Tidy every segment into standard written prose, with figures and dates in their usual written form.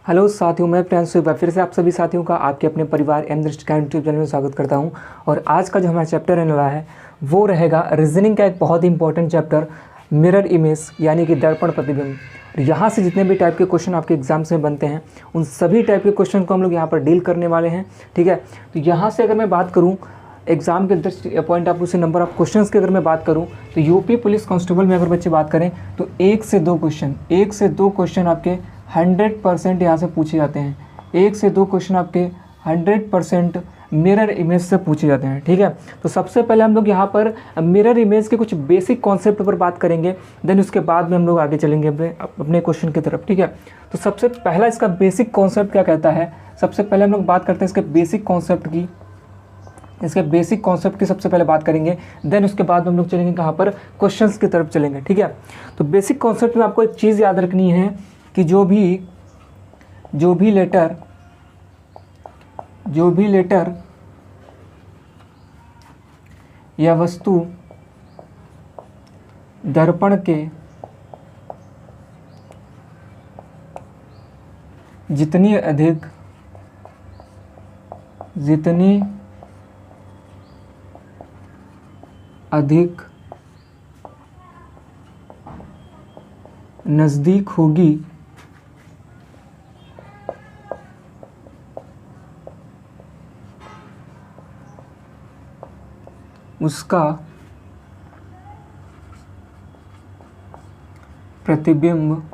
Hello साथियों, मैं प्रियांशु फिर से आप सभी साथियों का आपके अपने परिवार एम दृष्टिका यूट्यूब चैनल में स्वागत करता हूं। और आज का जो हमारा चैप्टर रहने वाला है वो रहेगा रीजनिंग का एक बहुत ही इंपॉर्टेंट चैप्टर, मिरर इमेज यानी कि दर्पण प्रतिबिंब। यहाँ से जितने भी टाइप के क्वेश्चन आपके एग्जाम्स में बनते हैं उन सभी टाइप के क्वेश्चन को हम लोग यहाँ पर डील करने वाले हैं। ठीक है, तो यहाँ से अगर मैं बात करूँ एग्जाम के दृष्टि पॉइंट ऑफ व्यू से नंबर ऑफ क्वेश्चंस की अगर मैं बात करूं तो यूपी पुलिस कांस्टेबल में अगर बच्चे बात करें तो एक से दो क्वेश्चन आपके 100% यहाँ से पूछे जाते हैं। एक से दो क्वेश्चन आपके 100% मिरर इमेज से पूछे जाते हैं। ठीक है, तो सबसे पहले हम लोग यहाँ पर मिरर इमेज के कुछ बेसिक कॉन्सेप्ट पर बात करेंगे, देन उसके बाद में हम लोग आगे चलेंगे अपने क्वेश्चन की तरफ। ठीक है, तो सबसे पहला इसका बेसिक कॉन्सेप्ट क्या कहता है, सबसे पहले हम लोग बात करते हैं इसके बेसिक कॉन्सेप्ट की। इसके बेसिक कॉन्सेप्ट की सबसे पहले बात करेंगे, देन उसके बाद हम लोग चलेंगे कहाँ पर, क्वेश्चंस की तरफ चलेंगे। ठीक है, तो बेसिक कॉन्सेप्ट में आपको एक चीज़ याद रखनी है कि जो भी लेटर या वस्तु दर्पण के जितनी अधिक नज़दीक होगी उसका प्रतिबिंब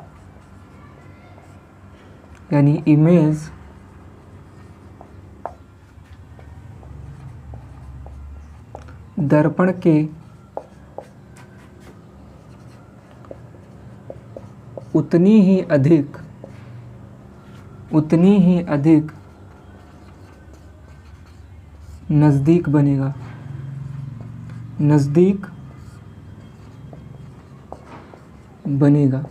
यानी इमेज दर्पण के उतनी ही अधिक नज़दीक बनेगा।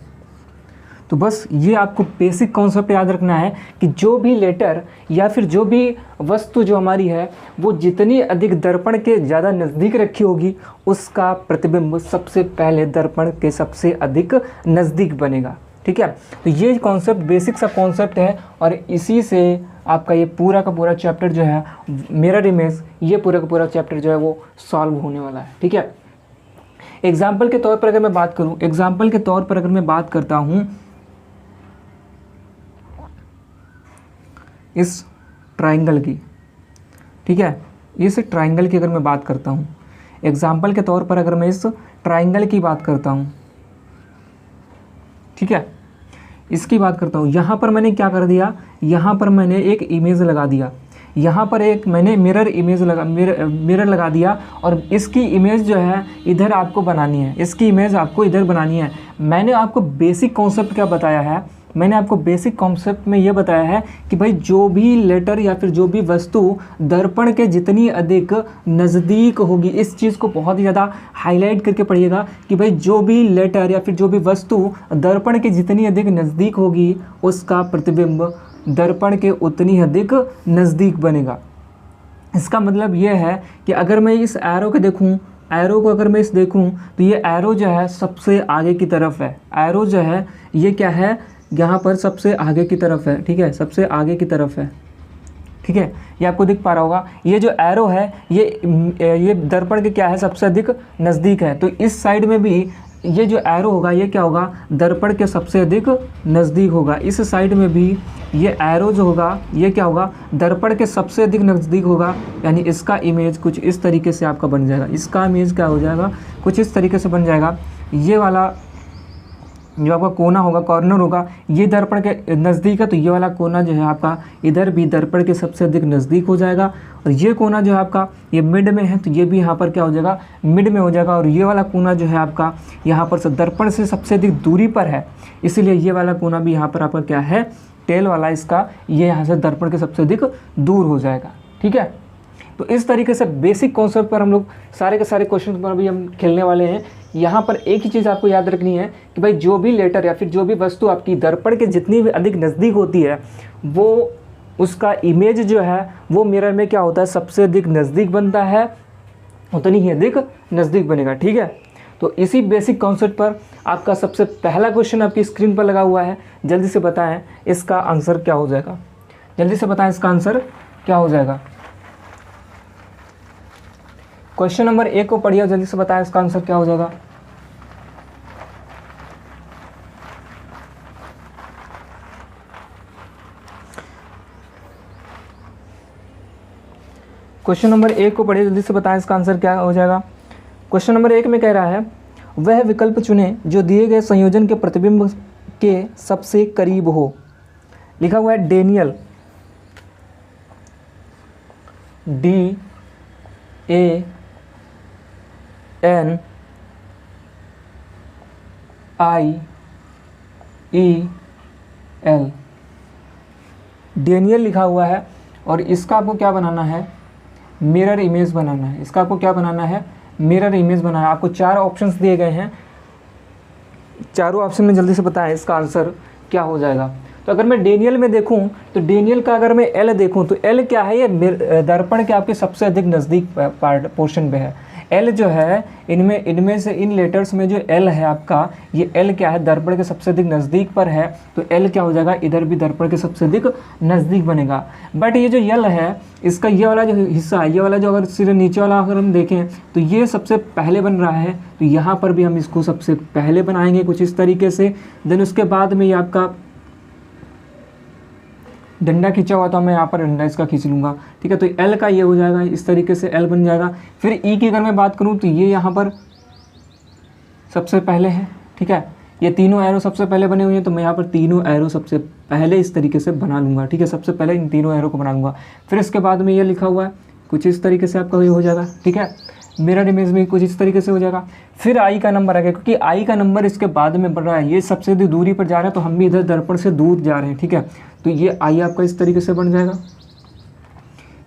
तो बस ये आपको बेसिक कॉन्सेप्ट याद रखना है कि जो भी लेटर या फिर जो भी वस्तु जो हमारी है वो जितनी अधिक दर्पण के ज़्यादा नज़दीक रखी होगी उसका प्रतिबिंब सबसे पहले दर्पण के सबसे अधिक नज़दीक बनेगा। ठीक है, तो ये कॉन्सेप्ट बेसिक सा कॉन्सेप्ट है और इसी से आपका ये पूरा का पूरा चैप्टर जो है मिरर इमेज, ये पूरा का पूरा चैप्टर जो है वो सॉल्व होने वाला है। ठीक है, एग्जाम्पल के तौर पर अगर मैं बात करता हूँ इस ट्राइंगल की। ठीक है, इस ट्राइंगल की अगर मैं बात करता हूँ, एग्जाम्पल के तौर पर अगर मैं इस ट्राइंगल की बात करता हूँ, ठीक है, इसकी बात करता हूँ, यहाँ पर मैंने क्या कर दिया, यहाँ पर मैंने एक इमेज लगा दिया, यहाँ पर एक मैंने मिरर लगा दिया और इसकी इमेज जो है इधर आपको बनानी है, इसकी इमेज आपको इधर बनानी है। मैंने आपको बेसिक कॉन्सेप्ट क्या बताया है, मैंने आपको बेसिक कॉन्सेप्ट में ये बताया है कि भाई जो भी लेटर या फिर जो भी वस्तु दर्पण के जितनी अधिक नज़दीक होगी, इस चीज़ को बहुत ही ज़्यादा हाईलाइट करके पढ़िएगा कि भाई जो भी लेटर या फिर जो भी वस्तु दर्पण के जितनी अधिक नज़दीक होगी उसका प्रतिबिंब दर्पण के उतनी अधिक नज़दीक बनेगा। इसका मतलब ये है कि अगर मैं इस एरो को देखूँ, तो ये एरो जो है सबसे आगे की तरफ है, एरो जो है ये क्या है, यहाँ पर सबसे आगे की तरफ है। ठीक है, सबसे आगे की तरफ है। ठीक है, ये आपको दिख पा रहा होगा, ये जो एरो है ये दर्पण के क्या है, सबसे अधिक नज़दीक है। तो इस साइड में भी ये जो एरो होगा ये क्या होगा, दर्पण के सबसे अधिक नज़दीक होगा। इस साइड में भी ये एरो जो होगा ये क्या होगा, दर्पण के सबसे अधिक नज़दीक होगा, यानी इसका इमेज कुछ इस तरीके से आपका बन जाएगा। इसका इमेज क्या हो जाएगा, कुछ इस तरीके से बन जाएगा। ये वाला जो आपका कोना होगा, कॉर्नर होगा, ये दर्पण के नज़दीक है, तो ये वाला कोना जो है आपका इधर भी दर्पण के सबसे अधिक नज़दीक हो जाएगा। और ये कोना जो है आपका ये मिड में है, तो ये भी यहाँ पर क्या हो जाएगा, मिड में हो जाएगा। और ये वाला कोना जो है आपका यहाँ पर दर्पण से सबसे अधिक दूरी पर है, इसीलिए ये वाला कोना भी यहाँ पर आपका क्या है, टेल वाला इसका, ये यहाँ से दर्पण के सबसे अधिक दूर हो जाएगा। ठीक है, तो इस तरीके से बेसिक कॉन्सेप्ट पर हम लोग सारे के सारे क्वेश्चन पर अभी हम खेलने वाले हैं। यहाँ पर एक ही चीज़ आपको याद रखनी है कि भाई जो भी लेटर या फिर जो भी वस्तु आपकी दर्पण के जितनी भी अधिक नज़दीक होती है वो उसका इमेज जो है वो मिरर में क्या होता है, सबसे अधिक नज़दीक बनता है, उतनी ही अधिक नज़दीक बनेगा। ठीक है, तो इसी बेसिक कॉन्सेप्ट पर आपका सबसे पहला क्वेश्चन आपकी स्क्रीन पर लगा हुआ है। जल्दी से बताएं इसका आंसर क्या हो जाएगा, जल्दी से बताएं इसका आंसर क्या हो जाएगा। क्वेश्चन नंबर 1 को पढ़िए, जल्दी से बताएं इसका आंसर क्या हो जाएगा। क्वेश्चन नंबर 1 को पढ़िए, जल्दी से बताएं इसका आंसर क्या हो जाएगा। क्वेश्चन नंबर 1 में कह रहा है वह विकल्प चुनें जो दिए गए संयोजन के प्रतिबिंब के सबसे करीब हो। लिखा हुआ है डेनियल, DANIEL, डेनियल लिखा हुआ है और इसका आपको क्या बनाना है, मिरर इमेज बनाना है। इसका आपको क्या बनाना है, मिरर इमेज बनाना है। आपको 4 ऑप्शंस दिए गए हैं, चारों ऑप्शन में जल्दी से बताएं इसका आंसर क्या हो जाएगा। तो अगर मैं डेनियल में देखूं तो डेनियल का अगर मैं एल देखूं तो एल क्या है, ये दर्पण के आपके सबसे अधिक नज़दीक पार्ट पोर्शन पे है। एल जो है इनमें से इन लेटर्स में जो एल है आपका, ये एल क्या है, दर्पण के सबसे अधिक नज़दीक पर है। तो एल क्या हो जाएगा, इधर भी दर्पण के सबसे अधिक नज़दीक बनेगा। बट ये जो यल है, इसका ये वाला जो हिस्सा है, ये वाला जो अगर सीधे नीचे वाला अगर हम देखें तो ये सबसे पहले बन रहा है। तो यहाँ पर भी हम इसको सबसे पहले बनाएंगे कुछ इस तरीके से। देन उसके बाद में ये आपका डंडा खींचा हुआ, तो मैं यहाँ पर डंडा इसका खींच लूँगा, ठीक है। तो एल का ये हो जाएगा, इस तरीके से एल बन जाएगा। फिर ई की अगर मैं बात करूँ तो ये यहाँ पर सबसे पहले है, ठीक है। ये तीनों एरो सबसे पहले बने हुए हैं, तो मैं यहाँ पर तीनों एरो सबसे पहले इस तरीके से बना लूँगा, ठीक है। सबसे पहले इन तीनों एरो को बना लूँगा। फिर इसके बाद में ये लिखा हुआ है कुछ इस तरीके से आपका ये हो जाएगा, ठीक है। मिरर इमेज में कुछ इस तरीके से हो जाएगा। फिर आई का नंबर आ गया, क्योंकि आई का नंबर इसके बाद में बढ़ रहा है, ये सबसे दूरी पर जा रहा है, तो हम भी इधर दर्पण से दूर जा रहे हैं, ठीक है। तो ये आई आपका इस तरीके से बन जाएगा।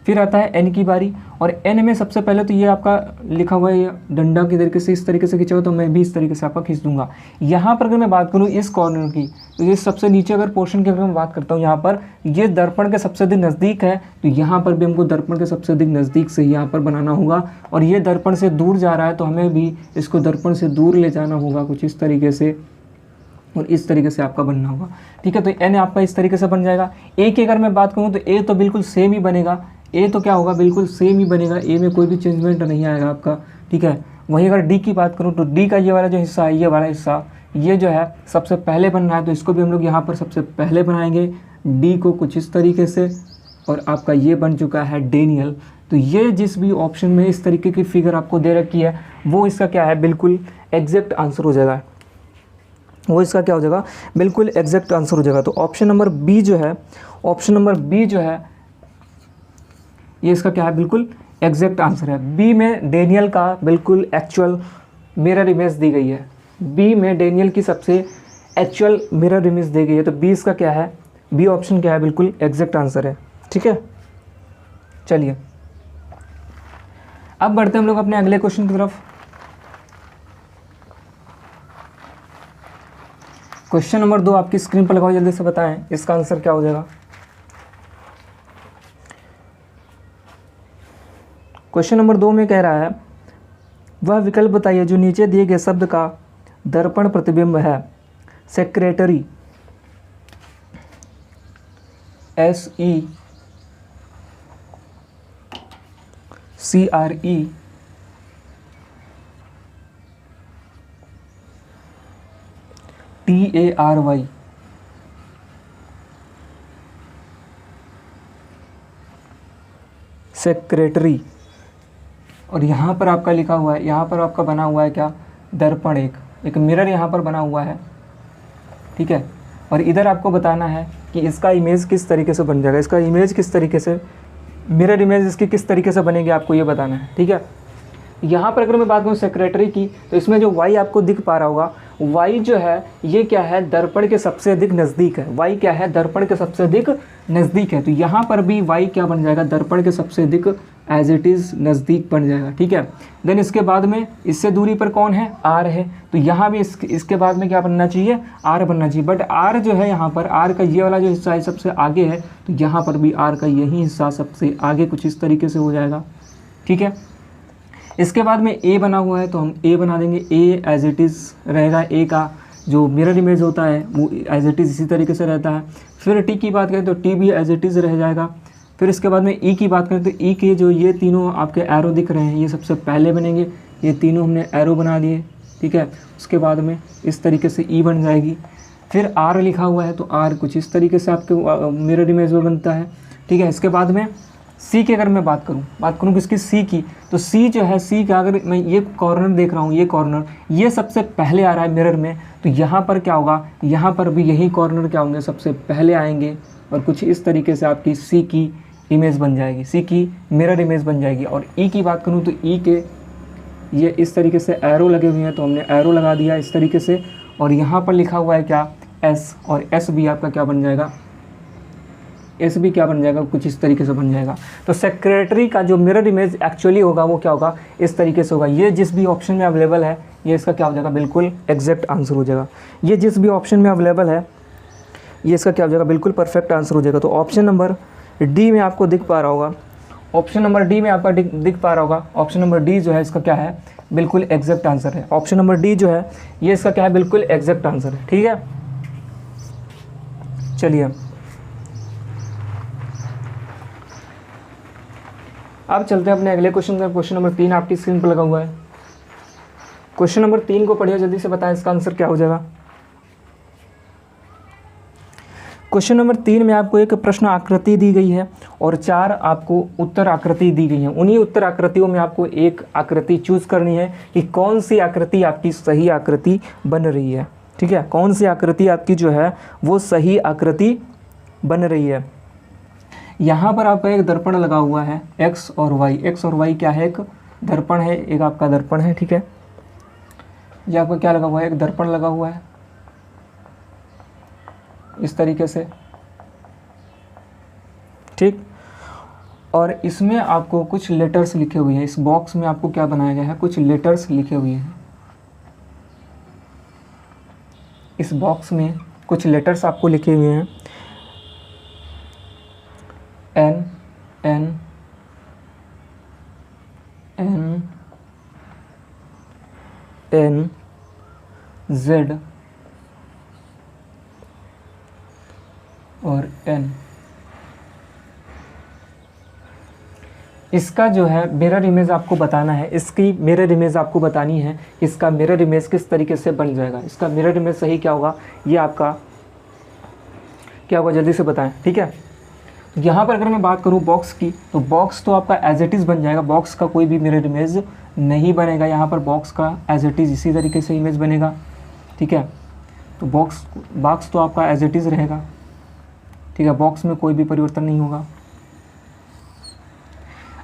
फिर आता है एन की बारी, और एन में सबसे पहले तो ये आपका लिखा हुआ है, ये डंडा की तरीके से इस तरीके से खींचा हुआ, तो मैं भी इस तरीके से आपका खींच दूंगा। यहाँ पर अगर मैं बात करूँ इस कॉर्नर की, तो ये सबसे नीचे अगर पोर्शन की अगर मैं बात करता हूँ, यहाँ पर ये दर्पण के सबसे अधिक नज़दीक है, तो यहाँ पर भी हमको दर्पण के सबसे अधिक नज़दीक से यहाँ पर बनाना होगा। और ये दर्पण से दूर जा रहा है, तो हमें भी इसको दर्पण से दूर ले जाना होगा कुछ इस तरीके से, और इस तरीके से आपका बनना होगा, ठीक है। तो एन आपका इस तरीके से बन जाएगा। ए की अगर मैं बात करूँ तो ए तो बिल्कुल सेम ही बनेगा, ए तो क्या होगा, बिल्कुल सेम ही बनेगा, ए में कोई भी चेंजमेंट नहीं आएगा आपका, ठीक है। वहीं अगर डी की बात करूँ तो डी का ये वाला जो हिस्सा है, ये वाला हिस्सा, ये जो है सबसे पहले बन रहा है, तो इसको भी हम लोग यहाँ पर सबसे पहले बनाएंगे डी को कुछ इस तरीके से। और आपका ये बन चुका है डेनियल। तो ये जिस भी ऑप्शन में इस तरीके की फिगर आपको दे रखी है, वो इसका क्या है, बिल्कुल एग्जैक्ट आंसर हो जाएगा, वो इसका क्या हो जाएगा, बिल्कुल एग्जैक्ट आंसर हो जाएगा। तो ऑप्शन नंबर बी जो है, ऑप्शन नंबर बी जो है, ये इसका क्या है, बिल्कुल एग्जैक्ट आंसर है। बी में डेनियल का बिल्कुल एक्चुअल मिरर इमेज दी गई है, बी में डेनियल की सबसे एक्चुअल मिरर इमेज दी गई है। तो बी इसका क्या है, बी ऑप्शन क्या है, बिल्कुल एग्जैक्ट आंसर है, ठीक है। चलिए अब बढ़ते हैं हम लोग अपने अगले क्वेश्चन की तरफ। क्वेश्चन नंबर 2 आपकी स्क्रीन पर लगाओ, जल्दी से बताएं इसका आंसर क्या हो जाएगा। क्वेश्चन नंबर 2 में कह रहा है वह विकल्प बताइए जो नीचे दिए गए शब्द का दर्पण प्रतिबिंब है। Secretary, SECRE, TARY, secretary. और यहाँ पर आपका लिखा हुआ है, यहाँ पर आपका बना हुआ है क्या, दर्पण, एक मिरर यहाँ पर बना हुआ है, ठीक है। और इधर आपको बताना है कि इसका इमेज किस तरीके से बन जाएगा, इसका इमेज किस तरीके से, मिरर इमेज इसकी किस तरीके से बनेगी, आपको ये बताना है, ठीक है। यहाँ पर अगर मैं बात करूँ सेक्रेटरी की, तो इसमें जो वाई आपको दिख पा रहा होगा, वाई जो है ये क्या है, दर्पण के सबसे अधिक नज़दीक है। वाई क्या है, दर्पण के सबसे अधिक नज़दीक है। तो यहाँ पर भी वाई क्या बन जाएगा, दर्पण के सबसे अधिक एज इट इज़ नज़दीक बन जाएगा, ठीक है। देन इसके बाद में इससे दूरी पर कौन है, आर है। तो यहाँ भी इसके बाद में क्या बनना चाहिए, आर बनना चाहिए। बट आर जो है यहाँ पर, आर का ये वाला जो हिस्सा है सबसे आगे है, तो यहाँ पर भी आर का यही हिस्सा सबसे आगे कुछ इस तरीके से हो जाएगा, ठीक है। इसके बाद में ए बना हुआ है तो हम ए बना देंगे, ए एज इट इज़ रहेगा, ए का जो मिरर इमेज होता है वो एज इट इज़ इसी तरीके से रहता है। फिर टी की बात करें तो टी भी एज इट इज़ रह जाएगा। फिर इसके बाद में ई की बात करें तो ई के जो ये तीनों आपके एरो दिख रहे हैं ये सबसे पहले बनेंगे, ये तीनों हमने एरो बना दिए, ठीक है। उसके बाद में इस तरीके से ई बन जाएगी। फिर आर लिखा हुआ है तो आर कुछ इस तरीके से आपके मिरर इमेज में बनता है, ठीक है। इसके बाद में सी की अगर मैं बात करूँ किसकी, सी की, तो सी जो है, सी का अगर मैं ये कॉर्नर देख रहा हूँ, ये कॉर्नर ये सबसे पहले आ रहा है मिरर में, तो यहाँ पर क्या होगा, यहाँ पर भी यही कॉर्नर क्या होंगे, सबसे पहले आएंगे और कुछ इस तरीके से आपकी सी की इमेज बन जाएगी, सी की मिरर इमेज बन जाएगी। और ई की बात करूँ तो ई के ये इस तरीके से एरो लगे हुए हैं तो हमने एरो लगा दिया इस तरीके से, और यहाँ पर लिखा हुआ है क्या, एस, और एस भी आपका क्या बन जाएगा, एस भी क्या बन जाएगा, कुछ इस तरीके से बन जाएगा। तो सेक्रेटरी का जो मिरर इमेज एक्चुअली होगा वो क्या होगा, इस तरीके से होगा। ये जिस भी ऑप्शन में अवेलेबल है ये इसका क्या हो जाएगा, बिल्कुल एग्जैक्ट आंसर हो जाएगा। ये जिस भी ऑप्शन में अवेलेबल है ये इसका क्या हो जाएगा, बिल्कुल परफेक्ट आंसर हो जाएगा। तो ऑप्शन नंबर डी में आपको दिख पा रहा होगा, ऑप्शन नंबर डी में आपका दिख पा रहा होगा, ऑप्शन नंबर डी जो है इसका क्या है, बिल्कुल एग्जैक्ट आंसर है। ऑप्शन नंबर डी जो है ये इसका क्या है, बिल्कुल एग्जैक्ट आंसर है, ठीक है। चलिए अब चलते हैं अपने अगले क्वेश्चन का। क्वेश्चन नंबर 3 आपकी स्क्रीन पर लगा हुआ है। क्वेश्चन नंबर 3 को पढ़िए, जल्दी से बताएं इसका आंसर क्या हो जाएगा। क्वेश्चन नंबर 3 में आपको एक प्रश्न आकृति दी गई है और 4 आपको उत्तर आकृति दी गई है। उन्हीं उत्तर आकृतियों में आपको एक आकृति चूज करनी है कि कौन सी आकृति आपकी सही आकृति बन रही है, ठीक है। कौन सी आकृति आपकी जो है वो सही आकृति बन रही है। यहाँ पर आपका एक दर्पण लगा हुआ है, एक्स और वाई क्या है, एक दर्पण है, एक आपका दर्पण है, ठीक है। ये आपका क्या लगा हुआ है, एक दर्पण लगा हुआ है इस तरीके से, ठीक। और इसमें आपको कुछ लेटर्स लिखे हुए हैं, इस बॉक्स में आपको क्या बनाया गया है, कुछ लेटर्स लिखे हुए हैं। इस बॉक्स में कुछ लेटर्स आपको लिखे हुए हैं, N N N N Z और एन। इसका जो है मिरर इमेज आपको बताना है, इसकी मिरर इमेज आपको बतानी है, इसका मिरर इमेज किस तरीके से बन जाएगा, इसका मिरर इमेज सही क्या होगा, ये आपका क्या होगा, जल्दी से बताएं, ठीक है। यहाँ पर अगर मैं बात करूँ बॉक्स की, तो बॉक्स तो आपका एज इट इज़ बन जाएगा, बॉक्स का कोई भी मिरर इमेज नहीं बनेगा। यहाँ पर बॉक्स का एज इट इज़ इसी तरीके से इमेज बनेगा, ठीक है। तो बॉक्स तो आपका एज इट इज़ रहेगा, ठीक है, बॉक्स में कोई भी परिवर्तन नहीं होगा।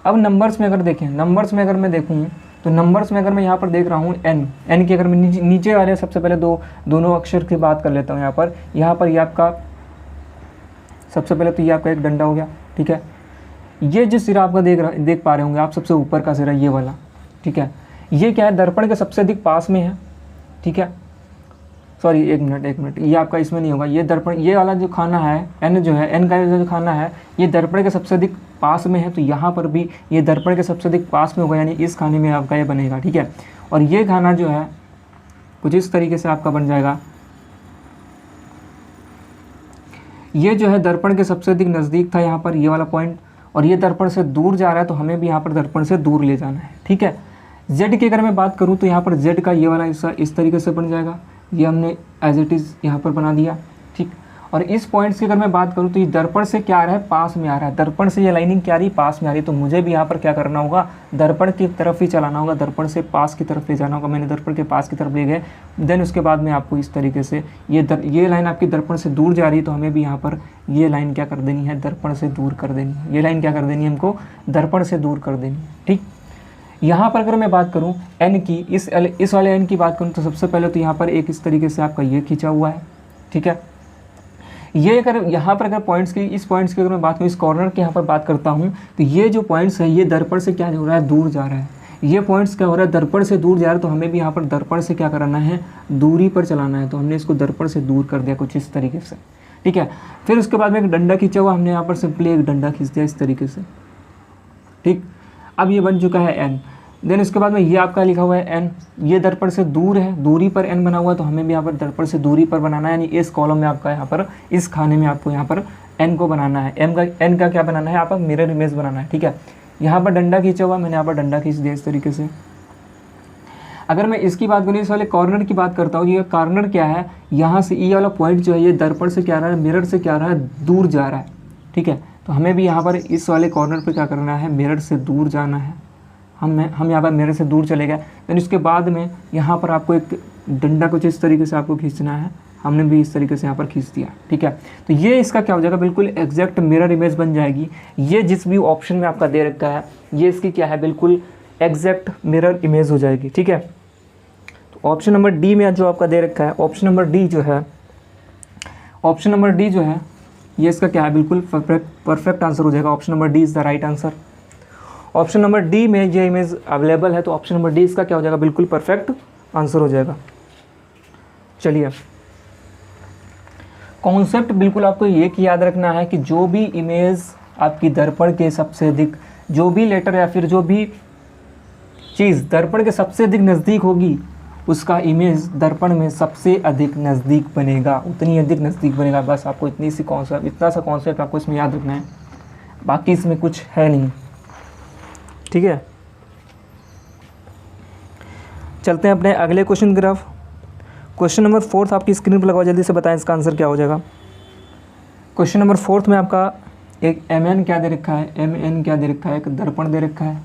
अब नंबर्स में अगर देखें, नंबर्स में अगर मैं देखूँ तो नंबर्स में अगर मैं यहाँ पर देख रहा हूँ एन की, अगर मैं नीचे वाले सबसे पहले दोनों अक्षर की बात कर लेता हूँ। यहाँ पर ये आपका सबसे पहले तो ये आपका एक डंडा हो गया, ठीक है। ये जिस सिरा आपका देख पा रहे होंगे आप, सबसे ऊपर का सिरा ये वाला, ठीक है, ये क्या है, दर्पण के सबसे अधिक पास में है, ठीक है। सॉरी एक मिनट, ये आपका इसमें नहीं होगा, ये दर्पण, ये वाला जो खाना है एन जो है, एन का जो खाना है ये दर्पण के सबसे अधिक पास में है, तो यहाँ पर भी ये दर्पण के सबसे अधिक पास में होगा, यानी इस खाने में आपका ये बनेगा, ठीक है। और ये खाना जो है कुछ इस तरीके से आपका बन जाएगा, ये जो है दर्पण के सबसे अधिक नज़दीक था यहाँ पर ये वाला पॉइंट, और ये दर्पण से दूर जा रहा है तो हमें भी यहाँ पर दर्पण से दूर ले जाना है, ठीक है। जेड की अगर मैं बात करूँ तो यहाँ पर जेड का ये वाला हिस्सा इस तरीके से बन जाएगा, ये हमने एज इट इज़ यहाँ पर बना दिया, ठीक। और इस पॉइंट्स की अगर मैं बात करूँ तो ये दर्पण से क्या आ रहा है, पास में आ रहा है, दर्पण से ये लाइनिंग क्या आ रही है, पास में आ रही है, तो मुझे भी यहाँ पर क्या करना होगा, दर्पण की तरफ ही चलाना होगा, दर्पण से पास की तरफ ले जाना होगा। मैंने दर्पण के पास की तरफ ले गए, देन उसके बाद में आपको इस तरीके से ये लाइन आपकी दर्पण से दूर जा रही है, तो हमें भी यहाँ पर ये लाइन क्या कर देनी है, दर्पण से दूर कर देनी है, ये लाइन क्या कर देनी है हमको, दर्पण से दूर कर देनी है, ठीक। यहाँ पर अगर मैं बात करूँ एन की, इस वाले एन की बात करूँ तो सबसे पहले तो यहाँ पर एक इस तरीके से आपका ये खींचा हुआ है, ठीक है। ये अगर यहाँ पर अगर पॉइंट्स की, इस पॉइंट्स की अगर मैं बात करूँ, इस कॉर्नर की यहाँ पर बात करता हूँ, तो ये जो पॉइंट्स है ये दर्पण से क्या हो रहा है, दूर जा रहा है। ये पॉइंट्स क्या हो रहा है, दर्पण से दूर जा रहा है, तो हमें भी यहाँ पर दर्पण से क्या कराना है, दूरी पर चलाना है, तो हमने इसको दर्पण से दूर कर दिया कुछ इस तरीके से, ठीक है। फिर उसके बाद में एक डंडा खींचा हुआ, हमने यहाँ पर सिंपली एक डंडा खींच दिया इस तरीके से, ठीक। अब ये बन चुका है एन। देन उसके बाद में ये आपका लिखा हुआ है n, ये दर्पण से दूर है, दूरी पर n बना हुआ है, तो हमें भी यहाँ पर दर्पण से दूरी पर बनाना है, यानी इस कॉलम में आपका यहाँ पर इस खाने में आपको यहाँ पर n को बनाना है, n का क्या बनाना है, आपका मिरर इमेज बनाना है। ठीक है, यहाँ पर डंडा खींचा हुआ, मैंने यहाँ पर डंडा खींच दिया इस तरीके से। अगर मैं इसकी बात करूँ, इस वाले कॉर्नर की बात करता हूँ, ये कॉर्नर क्या है, यहाँ से ये वाला पॉइंट जो है ये दर्पण से क्या रहा है, मिरर से क्या रहा है, दूर जा रहा है। ठीक है, तो हमें भी यहाँ पर इस वाले कॉर्नर पे क्या करना है, मिरर से दूर जाना है। हम यहाँ पर मिरर से दूर चले गए। देन उसके बाद में यहाँ पर आपको एक डंडा कुछ इस तरीके से आपको खींचना है, हमने भी इस तरीके से यहाँ पर खींच दिया। ठीक है, तो ये इसका क्या हो जाएगा, बिल्कुल एग्जैक्ट मिरर इमेज बन जाएगी। ये जिस भी ऑप्शन में आपका दे रखा है, ये इसकी क्या है, बिल्कुल एग्जैक्ट मिरर इमेज हो जाएगी। ठीक है, तो ऑप्शन नंबर डी में जो आपका दे रखा है, ऑप्शन नंबर डी जो है, ये इसका क्या है, बिल्कुल परफेक्ट आंसर हो जाएगा। Option number D is the right answer. Option number D में ये इमेज अवेलेबल है, तो ऑप्शन नंबर डी इसका क्या हो जाएगा, बिल्कुल परफेक्ट आंसर हो जाएगा। चलिए, कॉन्सेप्ट बिल्कुल आपको ये कि याद रखना है कि जो भी इमेज आपकी दर्पण के सबसे अधिक, जो भी लेटर या फिर जो भी चीज़ दर्पण के सबसे अधिक नज़दीक होगी, उसका इमेज दर्पण में सबसे अधिक नज़दीक बनेगा, उतनी अधिक नज़दीक बनेगा। बस आपको इतनी सी कॉन्सेप्ट, इतना सा कॉन्सेप्ट आपको इसमें याद रखना है, बाकी इसमें कुछ है नहीं। ठीक है, चलते हैं अपने अगले क्वेश्चन की तरफ। क्वेश्चन नंबर 4 आपकी स्क्रीन पर लगाओ, जल्दी से बताएं इसका आंसर क्या हो जाएगा। क्वेश्चन नंबर 4 में आपका एक mn क्या दे रखा है, mn क्या दे रखा है, एक दर्पण दे रखा है।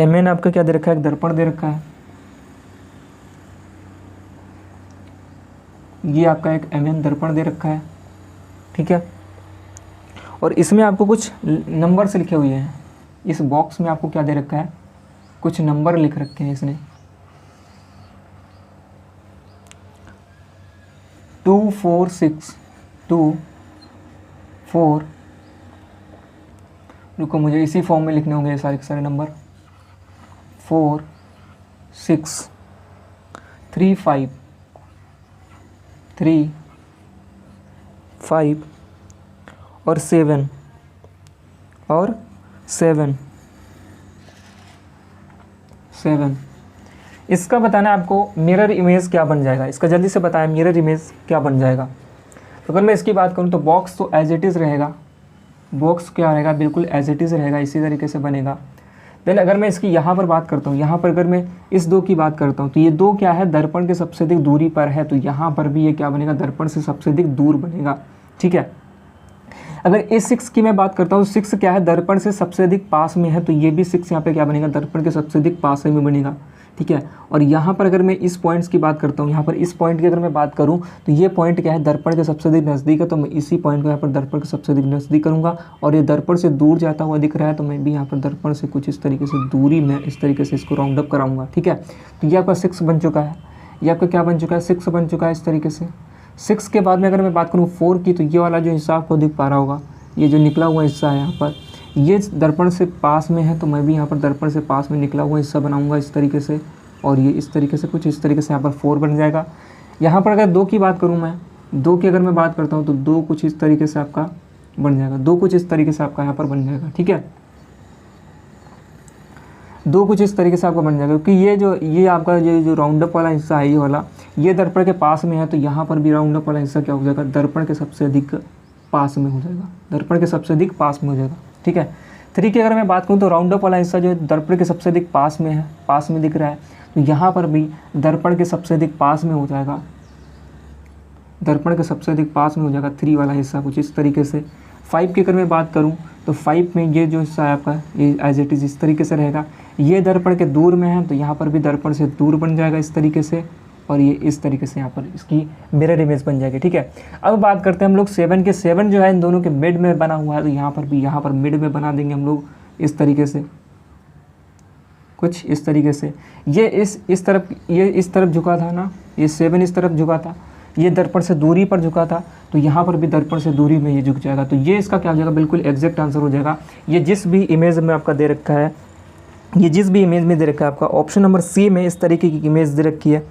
mn आपका क्या दे रखा है, एक दर्पण दे रखा है। ये आपका एक mn दर्पण दे रखा है। ठीक है, और इसमें आपको कुछ नंबर से लिखे हुए हैं। इस बॉक्स में आपको क्या दे रखा है, कुछ नंबर लिख रखे हैं इसने, 2 4 6 2 4, रुको मुझे इसी फॉर्म में लिखने होंगे ये सारे के सारे नंबर, 4 6 3 5 3 5 और 7 और 7। इसका बताना है आपको मिरर इमेज क्या बन जाएगा, इसका जल्दी से बताएं मिरर इमेज क्या बन जाएगा। तो अगर मैं इसकी बात करूं तो बॉक्स तो एज इट इज़ रहेगा, बॉक्स क्या रहेगा, बिल्कुल एज इट इज़ रहेगा, इसी तरीके से बनेगा। देन अगर मैं इसकी यहाँ पर बात करता हूँ, यहाँ पर अगर मैं इस 2 की बात करता हूँ, तो ये 2 क्या है, दर्पण के सबसे अधिक दूरी पर है, तो यहाँ पर भी ये क्या बनेगा, दर्पण से सबसे अधिक दूर बनेगा। ठीक है, अगर इस 6 की मैं बात करता हूँ, 6 क्या है, दर्पण से सबसे अधिक पास में है, तो ये भी 6 यहाँ पे क्या बनेगा, दर्पण के सबसे अधिक पास में बनेगा। ठीक है, और यहाँ पर अगर मैं इस पॉइंट्स की बात करता हूँ, यहाँ पर इस पॉइंट की अगर मैं बात करूँ, तो ये पॉइंट क्या है, दर्पण के सबसे अधिक नज़दीक है, तो मैं इसी पॉइंट को यहाँ पर दर्पण के सबसे अधिक नज़दीक करूँगा। और ये दर्पण से दूर जाता हुआ दिख रहा है, तो मैं भी यहाँ पर दर्पण से कुछ इस तरीके से दूरी में इस तरीके से इसको राउंड अप कराऊँगा। ठीक है, तो ये आपका 6 बन चुका है, ये आपका क्या बन चुका है, 6 बन चुका है इस तरीके से। 6 के बाद में अगर मैं बात करूँ 4 की, तो ये वाला जो हिस्सा आपको दिख पा रहा होगा, ये जो निकला हुआ हिस्सा है यहाँ पर, ये दर्पण से पास में है, तो मैं भी यहाँ पर दर्पण से पास में निकला हुआ हिस्सा बनाऊंगा इस तरीके से, और ये इस तरीके से कुछ इस तरीके से यहाँ पर 4 बन जाएगा। यहाँ पर अगर 2 की बात करूँ मैं, 2 की अगर मैं बात करता हूँ, तो 2 कुछ इस तरीके से आपका बन जाएगा, 2 कुछ इस तरीके से आपका यहाँ पर बन जाएगा। ठीक है, 2 कुछ इस तरीके से आपका बन जाएगा, क्योंकि ये आपका ये जो राउंड अप वाला हिस्सा है, ये वाला ये दर्पण के पास में है, तो यहाँ पर भी राउंड अप वाला हिस्सा क्या हो जाएगा, दर्पण के सबसे अधिक पास में हो जाएगा, दर्पण के सबसे अधिक पास में हो जाएगा। ठीक है, 3 की अगर मैं बात करूँ, तो राउंड अप वाला हिस्सा जो दर्पण के सबसे अधिक पास में है, पास में दिख रहा है, तो यहाँ पर भी दर्पण के सबसे अधिक पास में हो जाएगा, दर्पण के सबसे अधिक पास में हो जाएगा 3 वाला हिस्सा कुछ इस तरीके से। 5 की अगर मैं बात करूँ, तो 5 में ये जो हिस्सा है आपका, ये एज इट इज़ इस तरीके से रहेगा, ये दर्पण के दूर में है, तो यहाँ पर भी दर्पण से दूर बन जाएगा इस तरीके से, और ये इस तरीके से यहाँ पर इसकी मिरर इमेज बन जाएगी। ठीक है, अब बात करते हैं हम लोग 7 के। 7 जो है इन दोनों के मिड में बना हुआ है, तो यहाँ पर भी यहाँ पर मिड में बना देंगे हम लोग इस तरीके से, कुछ इस तरीके से। ये इस तरफ झुका था ना, ये 7 इस तरफ झुका था, ये दर्पण से दूरी पर झुका था, तो यहाँ पर भी दर्पण से दूरी में ये झुक जाएगा, तो ये इसका क्या हो जाएगा, बिल्कुल एग्जैक्ट आंसर हो जाएगा। ये जिस भी इमेज में आपका दे रखा है, ये जिस भी इमेज में दे रखा है आपका, ऑप्शन नंबर सी में इस तरीके की इमेज दे रखी है,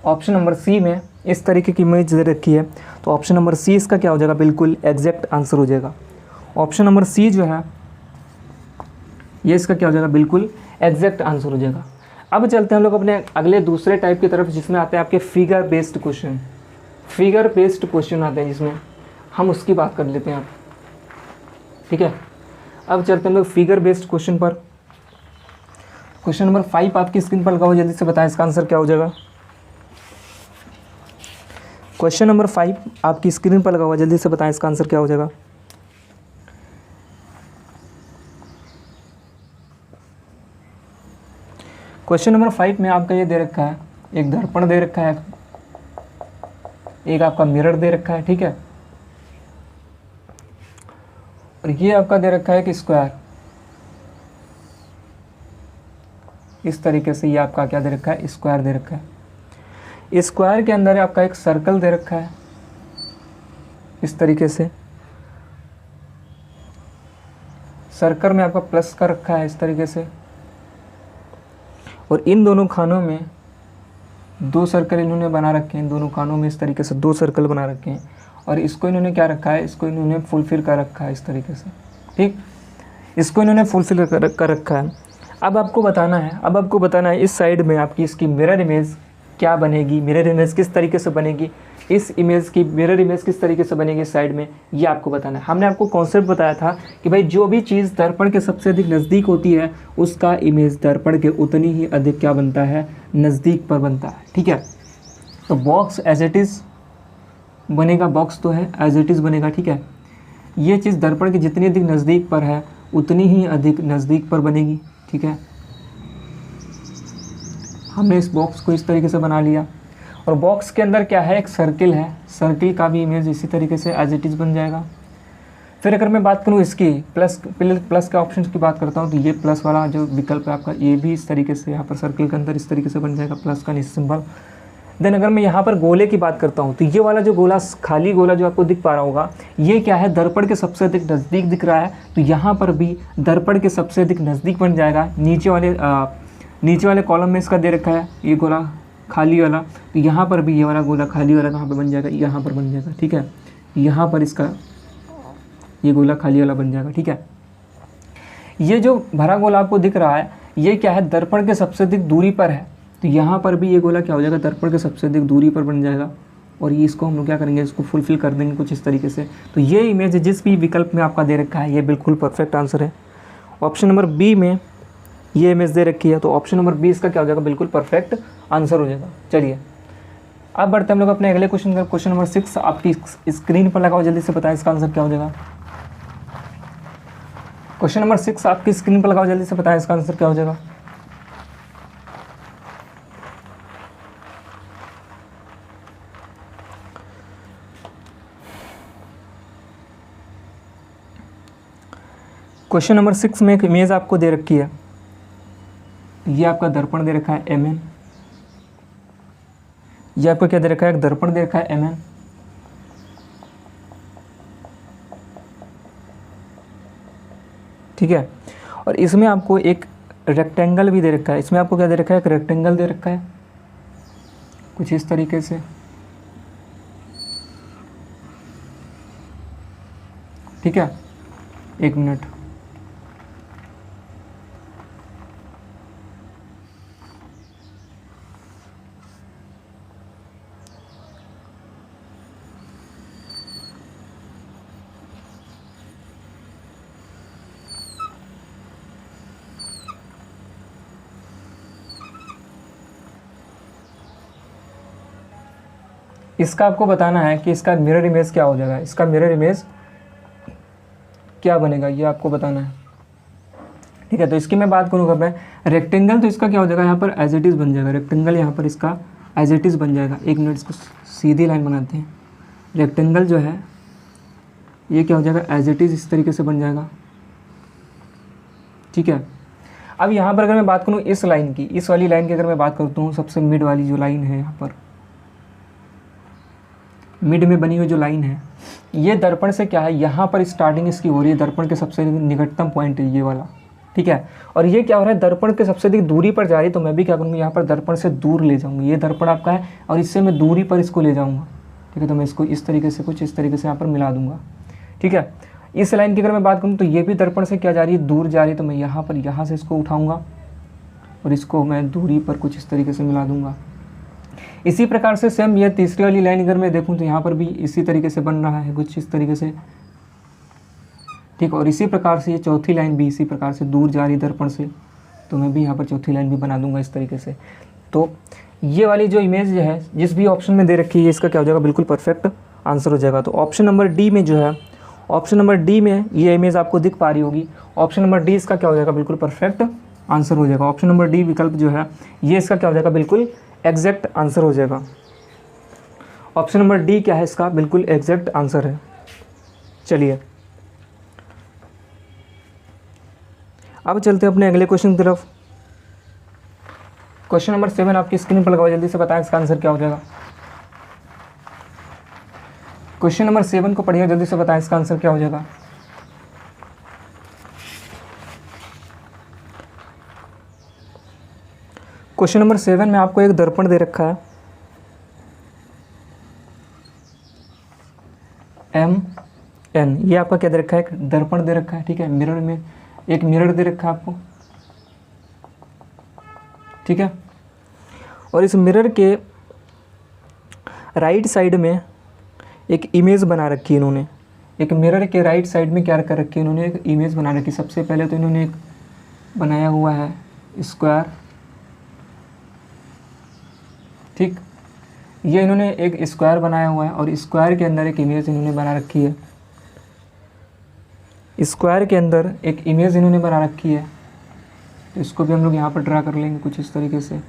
ऑप्शन नंबर सी में इस तरीके की इमेज दे रखी है, तो ऑप्शन नंबर सी इसका क्या हो जाएगा, बिल्कुल एग्जैक्ट आंसर हो जाएगा। ऑप्शन नंबर सी जो है ये इसका क्या हो जाएगा, बिल्कुल एग्जैक्ट आंसर हो जाएगा। अब चलते हैं हम लोग अपने अगले दूसरे टाइप की तरफ, जिसमें आते हैं आपके figure based question. Figure based question आते हैं जिसमें हम उसकी बात कर लेते हैं आप, ठीक है। अब चलते हैं हम लोग फिगर बेस्ड क्वेश्चन पर। क्वेश्चन नंबर 5 आपकी स्क्रीन पर लगा हुआ, जल्दी से बताएं इसका आंसर क्या हो जाएगा। क्वेश्चन नंबर 5 आपकी स्क्रीन पर लगा हुआ, जल्दी से बताएं इसका आंसर क्या हो जाएगा। क्वेश्चन नंबर 5 में आपका ये दे रखा है, एक दर्पण दे रखा है, एक आपका मिरर दे रखा है, ठीक है। और ये आपका दे रखा है कि स्क्वायर, इस तरीके से ये आपका क्या दे रखा है, स्क्वायर दे रखा है। स्क्वायर के अंदर आपका एक सर्कल दे रखा है इस तरीके से, सर्कल में आपका प्लस का रखा है इस तरीके से, और इन दोनों खानों में 2 सर्कल इन्होंने बना रखे हैं, दोनों खानों में इस तरीके से 2 सर्कल बना रखे हैं, और इसको इन्होंने क्या रखा है, इसको इन्होंने फुलफिल कर रखा है इस तरीके से, ठीक, इसको इन्होंने फुलफिल कर रखा है। अब आपको बताना है इस साइड में आपकी इसकी मिरर इमेज क्या बनेगी, मिरर इमेज किस तरीके से बनेगी, इस इमेज की मिरर इमेज किस तरीके से बनेगी इस साइड में, ये आपको बताना है। हमने आपको कॉन्सेप्ट बताया था कि भाई जो भी चीज़ दर्पण के सबसे अधिक नज़दीक होती है उसका इमेज दर्पण के उतनी ही अधिक क्या बनता है, नज़दीक पर बनता है, ठीक है। तो बॉक्स एज इट इज़ बनेगा, बॉक्स तो है एज इट इज़ बनेगा, ठीक है। ये चीज़ दर्पण के जितनी अधिक नज़दीक पर है उतनी ही अधिक नज़दीक पर बनेगी, ठीक है। हमने इस बॉक्स को इस तरीके से बना लिया, और बॉक्स के अंदर क्या है, एक सर्किल है, सर्किल का भी इमेज इसी तरीके से एज इट इज़ बन जाएगा। फिर अगर मैं बात करूँ इसकी प्लस के ऑप्शन की बात करता हूँ, तो ये प्लस वाला जो विकल्प है आपका, ये भी इस तरीके से यहाँ पर सर्किल के अंदर इस तरीके से बन जाएगा, प्लस का सिंबल। देन अगर मैं यहाँ पर गोले की बात करता हूँ, तो ये वाला जो गोला, खाली गोला जो आपको दिख पा रहा होगा, ये क्या है, दर्पण के सबसे अधिक नज़दीक दिख रहा है, तो यहाँ पर भी दर्पण के सबसे अधिक नज़दीक बन जाएगा। नीचे वाले कॉलम में इसका दे रखा है ये गोला खाली वाला, तो यहाँ पर भी ये वाला गोला खाली वाला कहाँ पे बन जाएगा, यहाँ पर बन जाएगा, ठीक है। यहाँ पर इसका ये गोला खाली वाला बन जाएगा, ठीक है। ये जो भरा गोला आपको दिख रहा है, ये क्या है, दर्पण के सबसे अधिक दूरी पर है, तो यहाँ पर भी ये गोला क्या हो जाएगा, दर्पण के सबसे अधिक दूरी पर बन जाएगा। और ये इसको हम लोग क्या करेंगे, इसको फुलफिल कर देंगे कुछ इस तरीके से। तो ये इमेज जिस भी विकल्प में आपका दे रखा है, ये बिल्कुल परफेक्ट आंसर है। ऑप्शन नंबर बी में ये इमेज दे रखी है, तो ऑप्शन नंबर बी इसका क्या हो जाएगा, बिल्कुल परफेक्ट आंसर हो जाएगा। चलिए अब बढ़ते हैं हम लोग अपने अगले क्वेश्चन का। क्वेश्चन नंबर 6 आपकी स्क्रीन पर लगाओ, जल्दी से बताएं इसका आंसर क्या हो जाएगा। क्वेश्चन नंबर 6 आपकी स्क्रीन पर लगाओ, जल्दी से बताएं इसका आंसर क्या हो जाएगा। क्वेश्चन नंबर 6 में एक इमेज आपको दे रखी है, ये आपका दर्पण दे रखा है mn, ये आपको क्या दे रखा है, एक दर्पण दे रखा है mn, ठीक है। और इसमें आपको एक रेक्टेंगल भी दे रखा है, इसमें आपको क्या दे रखा है, एक रेक्टेंगल दे रखा है कुछ इस तरीके से, ठीक है। एक मिनट, इसका आपको बताना है कि इसका मिरर इमेज क्या हो जाएगा, इसका मिरर इमेज क्या बनेगा, ये आपको बताना है, ठीक है। तो इसकी मैं बात करूँगा मैं रेक्टेंगल, तो इसका क्या हो जाएगा, यहाँ पर एज इट इज़ बन जाएगा रेक्टेंगल, यहाँ पर इसका एज इट इज़ बन जाएगा। एक मिनट, इसको सीधी लाइन बनाते हैं। रेक्टेंगल जो है ये क्या हो जाएगा, एज इट इज़ इस तरीके से बन जाएगा, ठीक है। अब यहाँ पर अगर मैं बात करूँ इस लाइन की, इस वाली लाइन की अगर मैं बात करता हूँ, सबसे मिड वाली जो लाइन है, यहाँ पर मिड में बनी हुई जो लाइन है, ये दर्पण से क्या है, यहाँ पर स्टार्टिंग इसकी हो रही है, दर्पण के सबसे निकटतम पॉइंट है ये वाला, ठीक है। और ये क्या हो रहा है, दर्पण के सबसे अधिक दूरी पर जा रही है, तो मैं भी क्या करूँगा, यहाँ पर दर्पण से दूर ले जाऊँगा। ये दर्पण आपका है और इससे मैं दूरी पर इसको ले जाऊँगा, ठीक है। तो मैं इसको इस तरीके से कुछ इस तरीके से यहाँ पर मिला दूँगा, ठीक है। इस लाइन की अगर मैं बात करूँ तो ये भी दर्पण से क्या जा रही है, दूर जा रही है, तो मैं यहाँ पर यहाँ से इसको उठाऊँगा और इसको मैं दूरी पर कुछ इस तरीके से मिला दूंगा। इसी प्रकार से सेम यह तीसरी वाली लाइन अगर मैं देखूं तो यहाँ पर भी इसी तरीके से बन रहा है कुछ इस तरीके से, ठीक। और इसी प्रकार से ये चौथी लाइन भी इसी प्रकार से दूर जा रही दर्पण से, तो मैं भी यहाँ पर चौथी लाइन भी बना दूंगा इस तरीके से। तो ये वाली जो इमेज है जिस भी ऑप्शन में दे रखी है इसका क्या हो जाएगा, बिल्कुल परफेक्ट आंसर हो जाएगा। तो ऑप्शन नंबर डी में जो है, ऑप्शन नंबर डी में ये इमेज आपको दिख पा रही होगी, ऑप्शन नंबर डी इसका क्या हो जाएगा, बिल्कुल परफेक्ट आंसर हो जाएगा। ऑप्शन नंबर डी विकल्प जो है ये इसका क्या हो जाएगा, बिल्कुल एग्जैक्ट आंसर हो जाएगा। ऑप्शन नंबर डी क्या है इसका, बिल्कुल एग्जैक्ट आंसर है। चलिए अब चलते हैं अपने अगले क्वेश्चन की तरफ। क्वेश्चन नंबर 7 आपकी स्क्रीन पर लगाओ, जल्दी से बताएं इसका आंसर क्या हो जाएगा। क्वेश्चन नंबर 7 को पढ़िए, जल्दी से बताएं इसका आंसर क्या हो जाएगा। क्वेश्चन नंबर 7 में आपको एक दर्पण दे रखा है, MN, ये आपका क्या दे रखा है, एक दर्पण दे रखा है, ठीक है। मिरर में एक मिरर दे रखा है आपको, ठीक है। और इस मिरर के राइट साइड में एक इमेज बना रखी है इन्होंने, एक मिरर के राइट साइड में क्या कर रखी है इन्होंने, एक इमेज बना रखी है। सबसे पहले तो इन्होंने एक बनाया हुआ है स्क्वायर, ठीक। ये इन्होंने एक स्क्वायर बनाया हुआ है और स्क्वायर के अंदर एक इमेज इन्होंने बना रखी है, स्क्वायर के अंदर एक इमेज इन्होंने बना रखी है। तो इसको भी हम लोग यहाँ पर ड्रा कर लेंगे कुछ इस तरीके से।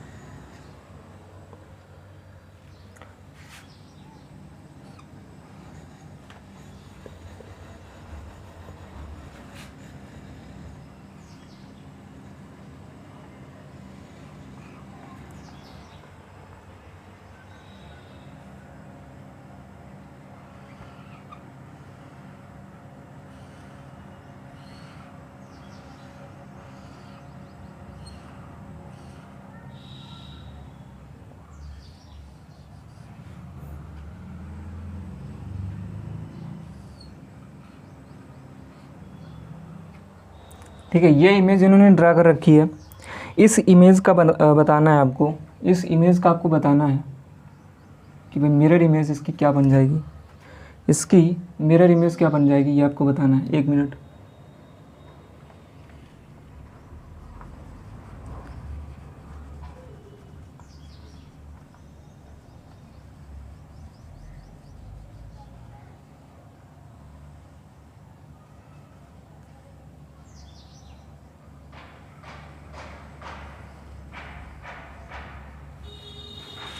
ठीक है, ये इमेज इन्होंने ड्रा कर रखी है। इस इमेज का बताना है आपको, इस इमेज का आपको बताना है कि भाई मिरर इमेज इसकी क्या बन जाएगी, इसकी मिरर इमेज क्या बन जाएगी, ये आपको बताना है। 1 मिनट।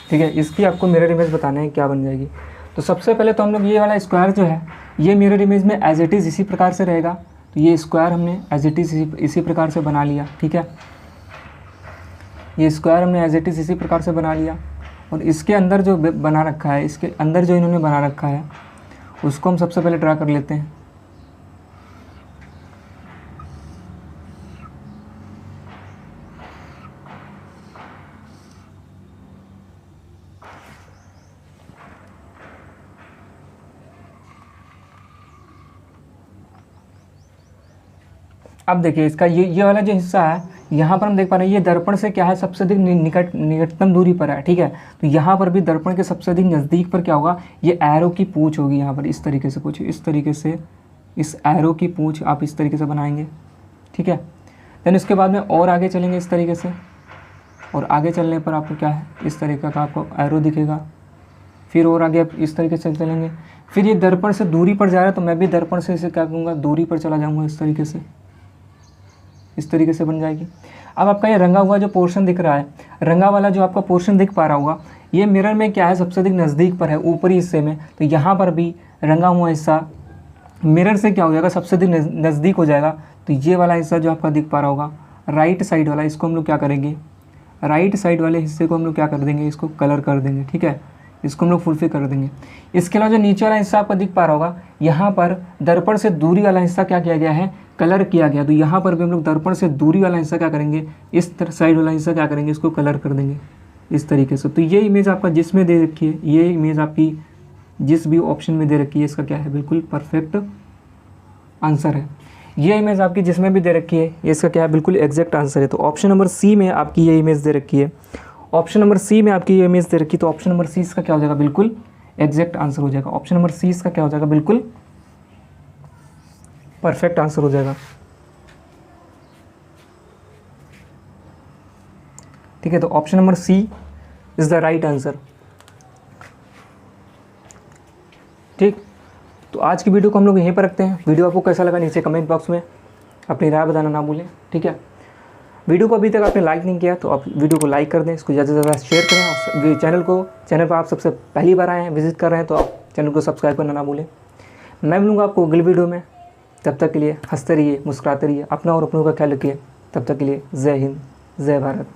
ठीक है, इसकी आपको मिरर इमेज बताना है क्या बन जाएगी। तो सबसे पहले तो हम लोग ये वाला स्क्वायर जो है ये मिरर इमेज में एज इट इज़ इसी प्रकार से रहेगा। तो ये स्क्वायर हमने एज इट इज़ इसी प्रकार से बना लिया, ठीक है। ये स्क्वायर हमने एज इट इज़ इसी प्रकार से बना लिया और इसके अंदर जो बना रखा है, इसके अंदर जो इन्होंने बना रखा है उसको हम सबसे पहले ड्रा कर लेते हैं। अब देखिए इसका ये वाला जो हिस्सा है यहाँ पर हम देख पा रहे हैं ये दर्पण से क्या है, सबसे अधिक निकटतम दूरी पर है, ठीक है। तो यहाँ पर भी दर्पण के सबसे अधिक नज़दीक पर क्या होगा, ये एरो की पूंछ होगी यहाँ पर इस तरीके से, कुछ इस तरीके से इस एरो की पूंछ आप इस तरीके से बनाएंगे, ठीक है। देन इसके बाद में और आगे चलेंगे इस तरीके से, और आगे चलने पर आपको क्या है इस तरीके का आपको एरो दिखेगा। फिर और आगे आप इस तरीके से चलेंगे, फिर ये दर्पण से दूरी पर जा रहा है तो मैं भी दर्पण से इसे क्या करूँगा, दूरी पर चला जाऊँगा इस तरीके से, इस तरीके से बन जाएगी। अब आपका ये रंगा हुआ जो पोर्शन दिख रहा है, रंगा वाला जो आपका पोर्शन दिख पा रहा होगा, ये मिरर में क्या है सबसे अधिक नज़दीक पर है ऊपरी हिस्से में। तो यहाँ पर भी रंगा हुआ हिस्सा मिरर से क्या हो जाएगा, सबसे अधिक नज़दीक हो जाएगा। तो ये वाला हिस्सा जो आपका दिख पा रहा होगा राइट साइड वाला, इसको हम लोग क्या करेंगे, राइट साइड वाले हिस्से को हम लोग क्या कर देंगे, इसको कलर कर देंगे, ठीक है। इसको हम लोग फुलफिल कर देंगे। इसके अलावा जो नीचे वाला हिस्सा आपका दिख पा रहा होगा, यहाँ पर दर्पण से दूरी वाला हिस्सा क्या किया गया है, कलर किया गया। तो यहाँ पर भी हम लोग दर्पण से दूरी वाला हिस्सा क्या करेंगे, इस साइड वाला हिस्सा क्या करेंगे, इसको कलर कर देंगे इस तरीके से। तो ये इमेज आपका जिसमें दे रखी है, ये इमेज आपकी जिस भी ऑप्शन में दे रखी है, इसका क्या है, बिल्कुल परफेक्ट आंसर है। ये इमेज आपकी जिसमें भी दे रखी है ये इसका क्या है, बिल्कुल एग्जैक्ट आंसर है। तो ऑप्शन नंबर सी में आपकी ये इमेज दे रखी है, ऑप्शन नंबर सी में आपकी ये इमेज दे रखी है, तो ऑप्शन नंबर सी इसका क्या हो जाएगा, बिल्कुल एग्जैक्ट आंसर हो जाएगा। ऑप्शन नंबर सी इसका क्या हो जाएगा, बिल्कुल परफेक्ट आंसर हो जाएगा। ठीक है, तो option number C is the right answer. ठीक, तो आज की वीडियो को हम लोग यहीं पर रखते हैं। वीडियो आपको कैसा लगा नीचे कमेंट बॉक्स में अपनी राय बताना ना भूलें। ठीक है, वीडियो को अभी तक आपने लाइक नहीं किया तो आप वीडियो को लाइक कर दें, इसको ज़्यादा से ज़्यादा शेयर करें, और चैनल पर आप सबसे पहली बार आए हैं, विजिट कर रहे हैं तो आप चैनल को सब्सक्राइब करना ना भूलें। मैं मिलूँगा आपको अगली वीडियो में, तब तक के लिए हंसते रहिए, मुस्कुराते रहिए, अपना और अपनों का ख्याल रखिए। तब तक के लिए जय हिंद, जय भारत।